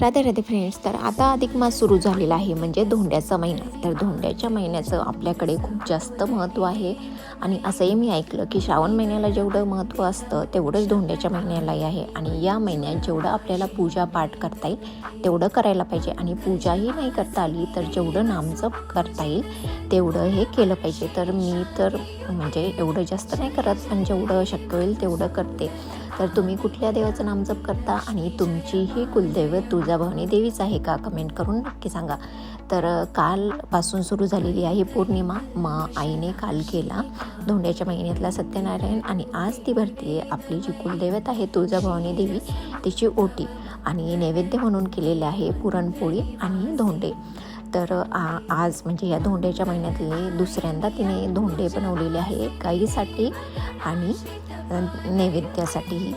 Radhe Radhe friends. तर आता अधिक मास सुरू झालेला आहे, म्हणजे धोंड्याचा महिना. तर धोंड्याच्या महिन्याचं आपल्याकडे खूप जास्त महत्त्व आहे. आणि असंही मी ऐकलं की श्रावण महिन्याला जेवढं महत्त्व असतं तेवढंच धोंड्याच्या महिन्यालाही आहे. आणि या महिन्यात जेवढं आपल्याला पूजा पाठ करता येईल तेवढं करायला पाहिजे. आणि पूजाही नाही करता आली तर जेवढं नामजप करता येईल तेवढं हे केलं पाहिजे. तर मी तर म्हणजे एवढं जास्त नाही करत, पण जेवढं शक्य होईल तेवढं करते. तर तुम्ही कुठल्या देवाचं नामजप करता आणि तुमची ही कुलदैवत तुळजाभवानी देवीच आहे का? कमेंट करून नक्की सांगा. तर कालपासून सुरू झालेली आहे पौर्णिमा. मग आईने काल केला धोंड्याच्या महिन्यातला सत्यनारायण, आणि आज ती भरते आपली जी कुलदैवत आहे तुळजाभवानी देवी तिची ओटी. आणि नैवेद्य म्हणून केलेले आहे पुरणपोळी आणि धोंडे. तर आज म्हणजे या धोंड्याच्या महिन्यातले दुसऱ्यांदा तिने धोंडे बनवलेले आहे गाईसाठी आणि नैवेद्यासाठी.